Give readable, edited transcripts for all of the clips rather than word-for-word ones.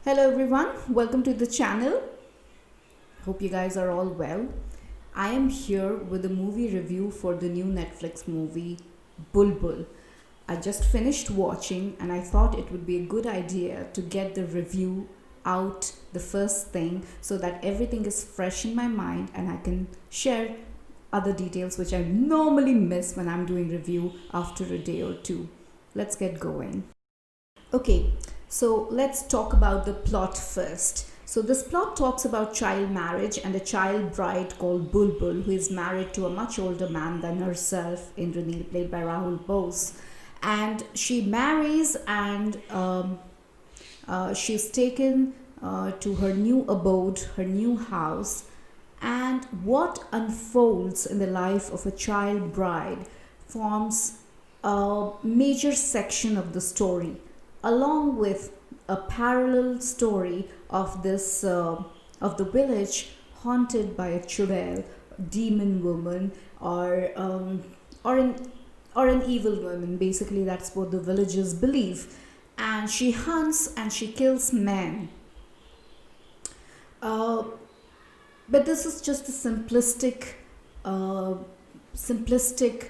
Hello everyone, welcome to the channel. Hope you guys are all well. I am here with a movie review for the new Netflix movie Bulbbul. I just finished watching and I thought it would be a good idea to get the review out the first thing so that everything is fresh in my mind and I can share other details which I normally miss when I'm doing review after a day or two. Let's get going. Okay, so let's talk about the plot first. So this plot talks about child marriage and a child bride called Bulbul who is married to a much older man than herself, Indranil, played by Rahul Bose. And she marries and she's taken to her new abode, her new house. And what unfolds in the life of a child bride forms a major section of the story, along with a parallel story of this of the village haunted by a churel, demon woman, or or an or an evil woman. Basically, that's what the villagers believe, and she hunts and she kills men. Uh, but this is just a uh, simplistic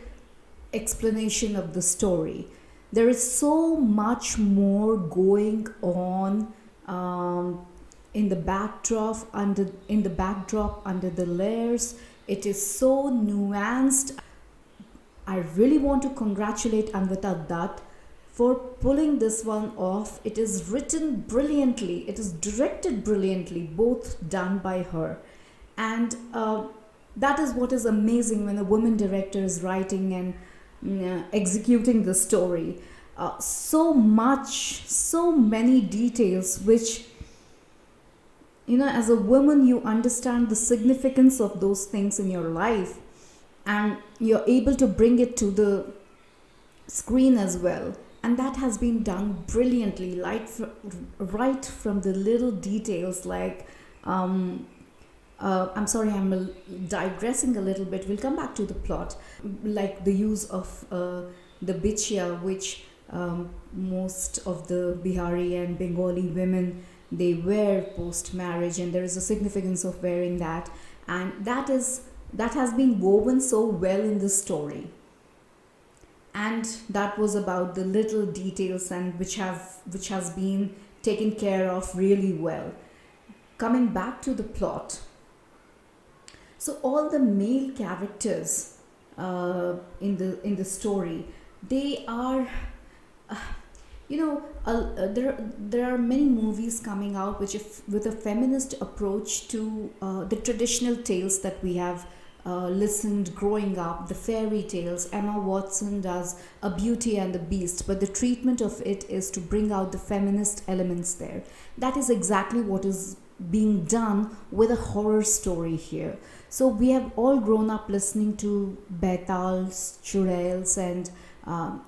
explanation of the story. There is so much more going on in the backdrop under the layers. It is so nuanced. I really want to congratulate Anvita Dutt for pulling this one off. It is written brilliantly, it is directed brilliantly, both done by her. And that is what is amazing when a woman director is writing and executing the story. So many details, which, as a woman, you understand the significance of those things in your life, and you're able to bring it to the screen as well. And that has been done brilliantly, right from the little details like. I'm sorry, digressing a little bit. We'll come back to the plot, like the use of the bichya, which most of the Bihari and Bengali women they wear post marriage, and there is a significance of wearing that, and that has been woven so well in the story, and that was about the little details and which has been taken care of really well. Coming back to the plot, so all the male characters in the story, they are, uh, there are many movies coming out which, if, with a feminist approach to the traditional tales that we have listened growing up, the fairy tales. Emma Watson does A Beauty and the Beast, but the treatment of it is to bring out the feminist elements there. That is exactly what is being done with a horror story here. So we have all grown up listening to Betals, Churels, and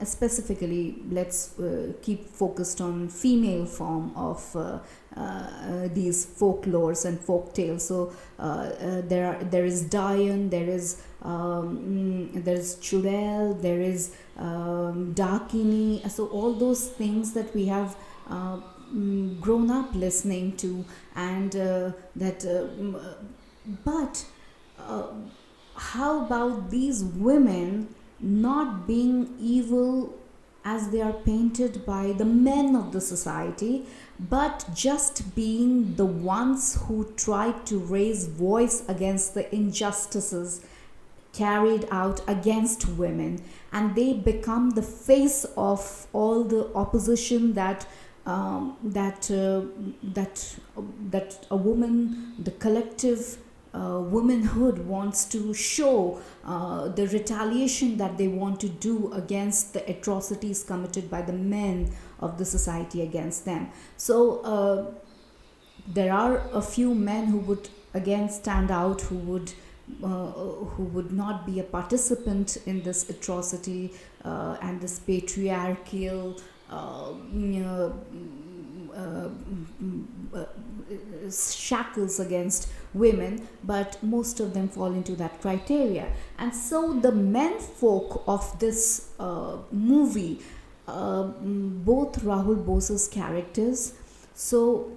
specifically, let's keep focused on female form of these folklores and folk tales. So there is Diane, there is Churel, there is Dakini. So all those things that we have grown up listening to, and but uh, how about these women not being evil as they are painted by the men of the society, but just being the ones who try to raise voice against the injustices carried out against women, and they become the face of all the opposition that um, that uh, that a woman, the collective womanhood wants to show, the retaliation that they want to do against the atrocities committed by the men of the society against them. So there are a few men who would again stand out, who would not be a participant in this atrocity and this patriarchal shackles against women, but most of them fall into that criteria. And so the men folk of this movie, both Rahul Bose's characters, so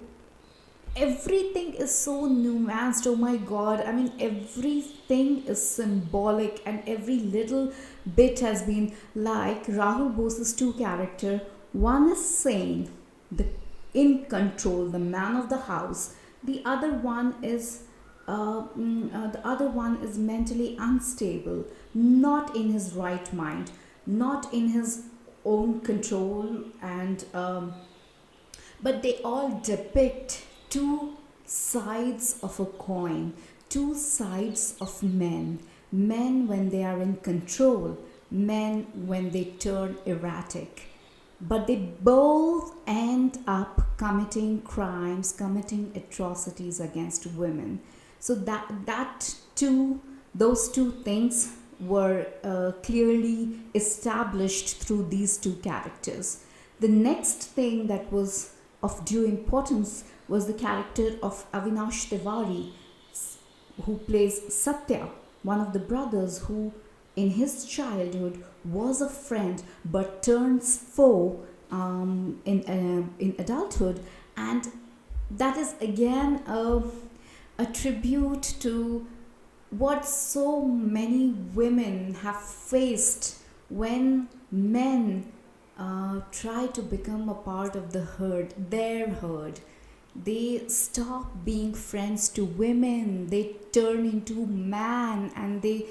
everything is so nuanced. Oh my god, I mean, everything is symbolic, and every little bit has been like Rahul Bose's two character. One is sane, the in control, the man of the house. The other one is the other one is mentally unstable, not in his right mind, not in his own control, and but they all depict two sides of a coin, two sides of men. Men when they are in control, men when they turn erratic. But they both end up committing crimes, committing atrocities against women. So those two things were clearly established through these two characters. The next thing that was of due importance was the character of Avinash Tiwari, who plays Satya, one of the brothers who, in his childhood, was a friend but turns foe in adulthood. And that is again a tribute to what so many women have faced when men try to become a part of the herd, their herd. They stop being friends to women, they turn into man, and they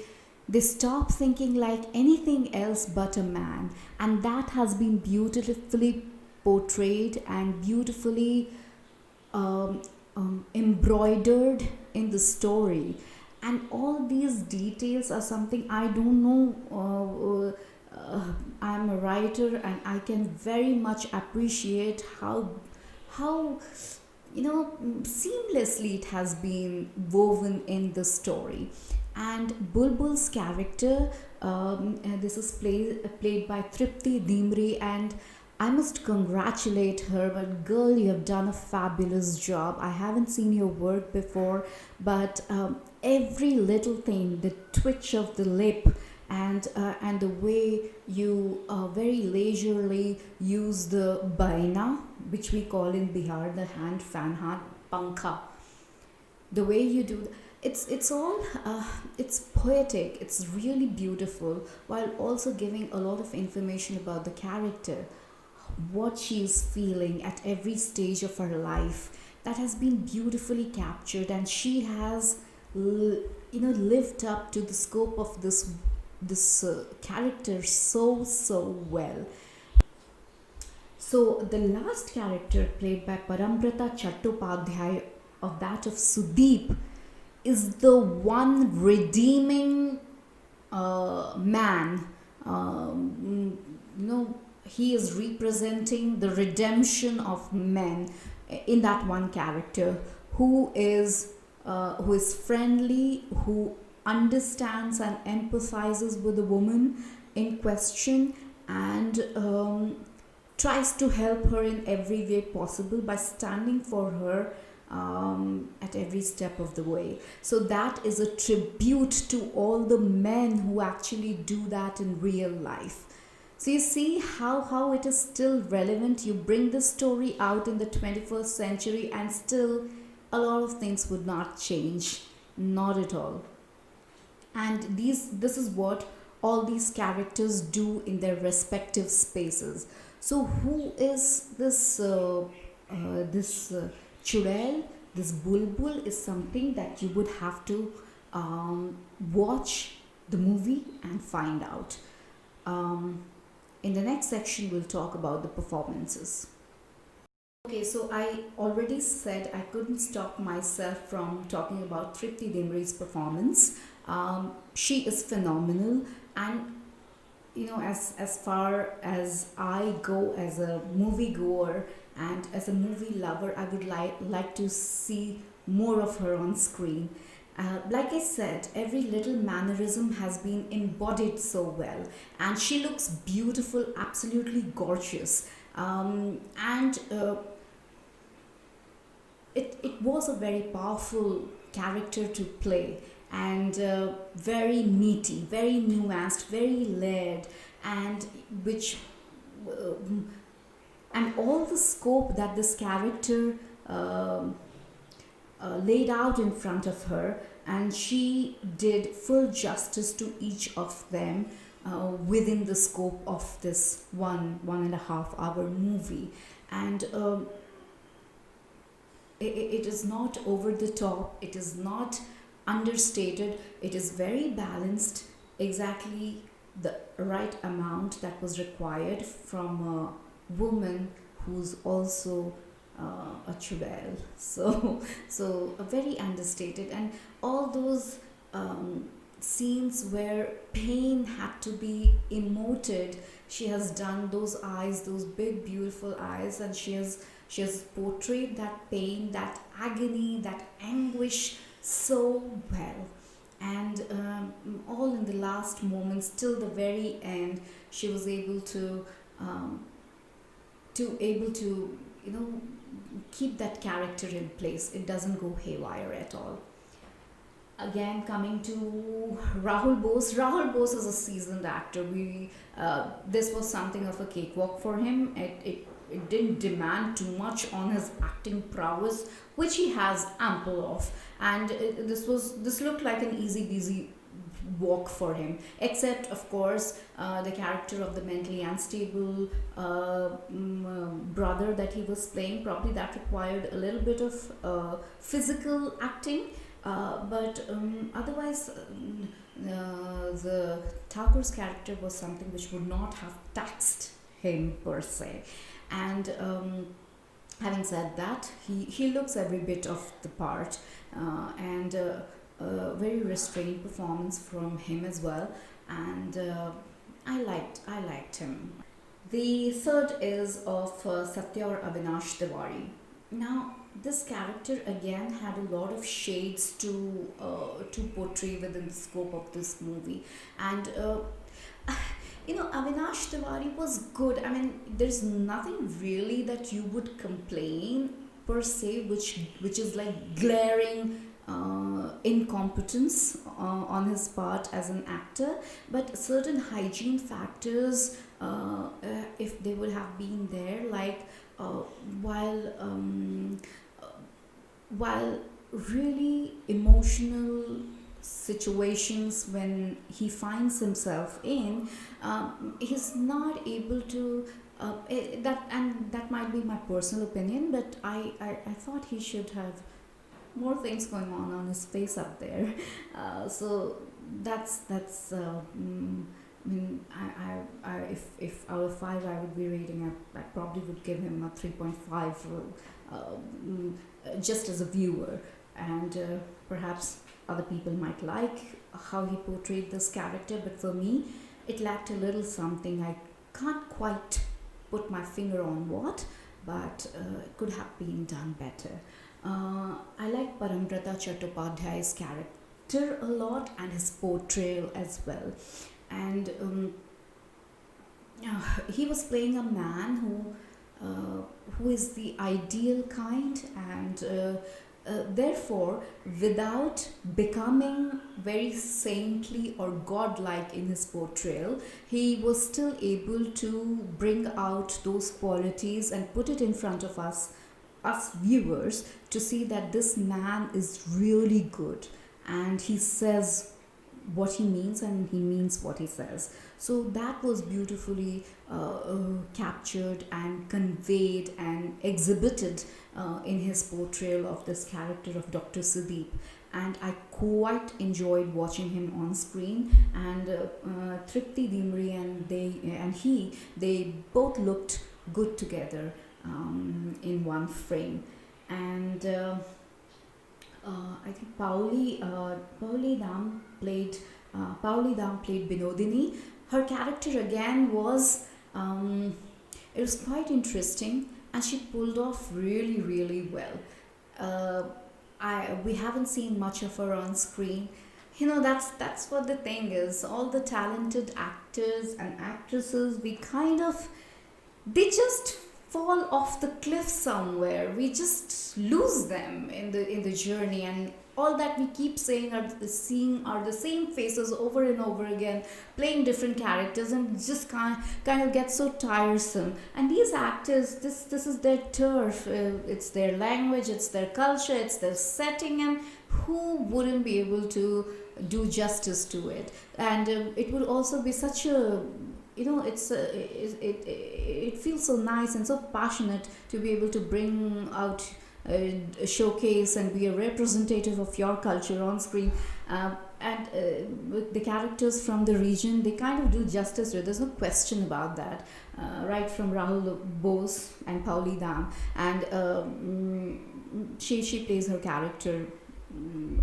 stop thinking like anything else but a man. And that has been beautifully portrayed and beautifully embroidered in the story. And all these details are something I don't know. I'm a writer, and I can very much appreciate how seamlessly it has been woven in the story. And Bulbbul's character, this is played by Tripti Dimri, and I must congratulate her. But girl, you have done a fabulous job. I haven't seen your work before, but every little thing, the twitch of the lip, and the way you very leisurely use the baina, which we call in Bihar the hand fan, hand pankha. The way you do it's all it's poetic, it's really beautiful, while also giving a lot of information about the character, what she is feeling at every stage of her life. That has been beautifully captured, and she has lived up to the scope of this character so well. So the last character, played by Parambrata Chattopadhyay, of that of Sudeep, is the one redeeming man. He is representing the redemption of men in that one character, who is friendly, who understands and empathizes with the woman in question, and tries to help her in every way possible by standing for her at every step of the way. So that is a tribute to all the men who actually do that in real life. So you see how it is still relevant. You bring this story out in the 21st century, and still a lot of things would not change, not at all. And this is what all these characters do in their respective spaces. So who is this Churel, this Bulbbul, is something that you would have to watch the movie and find out. In the next section, we'll talk about the performances. Okay, so I already said I couldn't stop myself from talking about Tripti Dimri's performance. She is phenomenal, and as far as I go as a movie goer and as a movie lover, I would like to see more of her on screen. Like I said, every little mannerism has been embodied so well, and she looks beautiful, absolutely gorgeous. And it was a very powerful character to play, and very meaty, very nuanced, very layered, and which and all the scope that this character um laid out in front of her, and she did full justice to each of them within the scope of this 1.5 hour movie. And it is not over the top, it is not understated, it is very balanced, exactly the right amount that was required from a woman who's also a chubel. So a very understated, and all those scenes where pain had to be emoted, she has done those eyes, those big beautiful eyes, and she has portrayed that pain, that agony, that anguish so well. And all in the last moments till the very end, she was um, able to keep that character in place. It doesn't go haywire at all. Again, coming to Rahul Bose is a seasoned actor. We This was something of a cakewalk for him. It didn't demand too much on his acting prowess, which he has ample of, and this looked like an easy busy walk for him. Except, of course, the character of the mentally unstable brother that he was playing. Probably that required a little bit of physical acting, but otherwise, the Thakur's character was something which would not have taxed him per se. And having said that, he looks every bit of the part, and a very restrained performance from him as well. And I liked him. The third is of Satya or Avinash Tiwari. Now, this character again had a lot of shades to portray within the scope of this movie, and Avinash Tiwari was good. I mean, there's nothing really that you would complain per se, which is like glaring incompetence on his part as an actor, but certain hygiene factors, if they would have been there, like uh, while while really emotional situations when he finds himself in, he's not able to that might be my personal opinion, but I thought he should have more things going on his face up there. So that's I mean, if out of 5 I would be rating, I probably would give him a 3.5, just as a viewer. And perhaps other people might like how he portrayed this character, but for me, it lacked a little something. I can't quite put my finger on what, but it could have been done better. I like Parambrata Chattopadhyay's character a lot, and his portrayal as well. And he was playing a man who is the ideal kind, and therefore, without becoming very saintly or godlike in his portrayal, he was still able to bring out those qualities and put it in front of us viewers, to see that this man is really good, and he says what he means and he means what he says. So that was beautifully captured and conveyed and exhibited in his portrayal of this character of Dr. Sudeep. And I quite enjoyed watching him on screen. And Tripti Dimri they both looked good together in one frame. And I think Pauli Dam played Binodini. Her character again was it was quite interesting, and she pulled off really, really well. We haven't seen much of her on screen. That's what the thing is. All the talented actors and actresses, we kind of, they just fall off the cliff somewhere. We just lose them in the journey, and all that we keep saying are seeing are the same faces over and over again, playing different characters, and just kind of get so tiresome. And these actors, this is their turf. It's their language, it's their culture, it's their setting, and who wouldn't be able to do justice to it? And it would also be such a, it feels so nice and so passionate to be able to bring out a showcase and be a representative of your culture on screen. And with the characters from the region, they kind of do justice to it. There's no question about that. Right from Rahul Bose and Pauli Dam, and she plays her character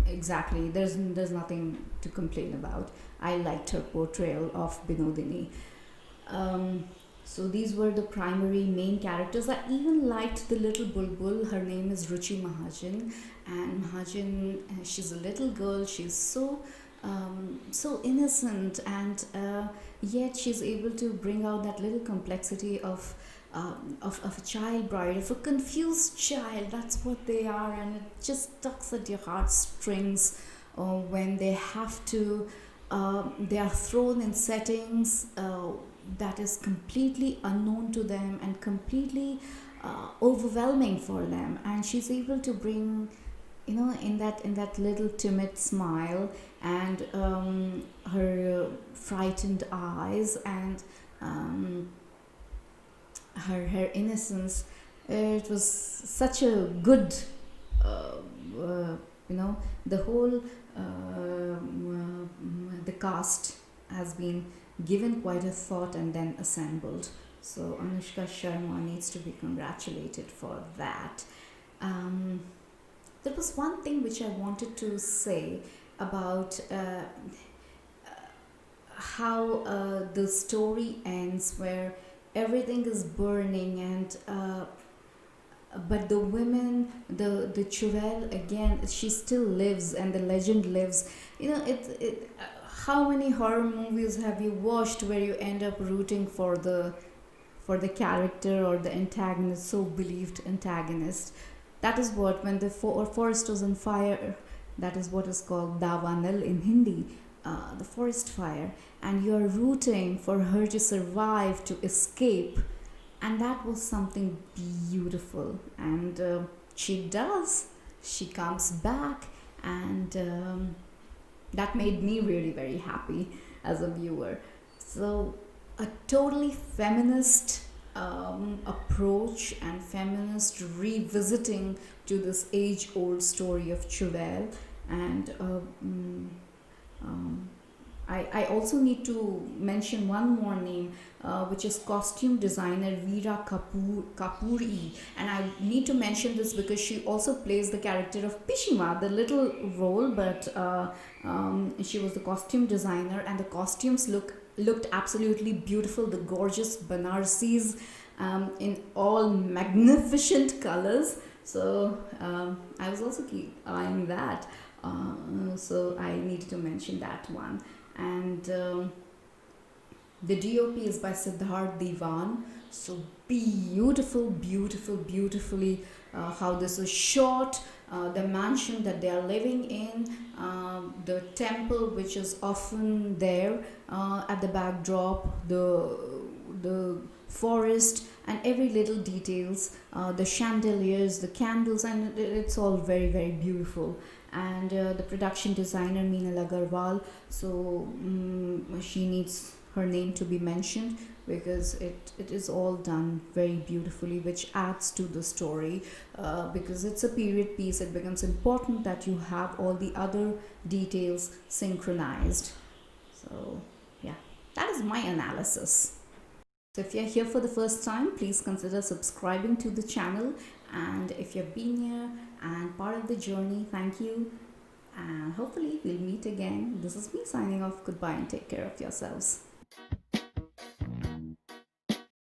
exactly. There's nothing to complain about. I liked her portrayal of Binodini. So these were the primary main characters. I even liked the little Bulbbul. Her name is Ruchi Mahajan, and Mahajan, she's a little girl. She's so innocent, and yet she's able to bring out that little complexity of a child bride, of a confused child. That's what they are, and it just tugs at your heartstrings when they have to. They are thrown in settings that is completely unknown to them and completely overwhelming for them, and she's able to bring, in that little timid smile, and her frightened eyes, and her innocence. It was such a good, the whole the cast has been given quite a thought and then assembled. So Anushka Sharma needs to be congratulated for that. There was one thing which I wanted to say about how the story ends, where everything is burning, and but the women, the Churel, again, she still lives, and the legend lives. How many horror movies have you watched where you end up rooting for the character or the antagonist, so believed antagonist? That is what, when the forest was on fire, that is what is called Dawanal in Hindi, the forest fire, and you're rooting for her to survive, to escape. And that was something beautiful, and she does. She comes back, and that made me really very happy as a viewer. So a totally feminist approach and feminist revisiting to this age-old story of Chuvel. And I also need to mention one more name, which is costume designer Veera Kapuri. And I need to mention this because she also plays the character of Pishima, the little role, but she was the costume designer, and the costumes looked absolutely beautiful. The gorgeous Banarsis in all magnificent colors. So I was also eyeing that. So I needed to mention that one. And the DOP is by Siddharth Diwan. So beautifully how this is shot, the mansion that they are living in, the temple which is often there at the backdrop, the forest, and every little details, the chandeliers, the candles, and it's all very beautiful. And the production designer Meenal Agarwal, so she needs her name to be mentioned because it is all done very beautifully, which adds to the story. Because it's a period piece, it becomes important that you have all the other details synchronized. So yeah, that is my analysis. So if you're here for the first time, please consider subscribing to the channel. And if you've been here and part of the journey, thank you. And hopefully we'll meet again. This is me signing off. Goodbye and take care of yourselves.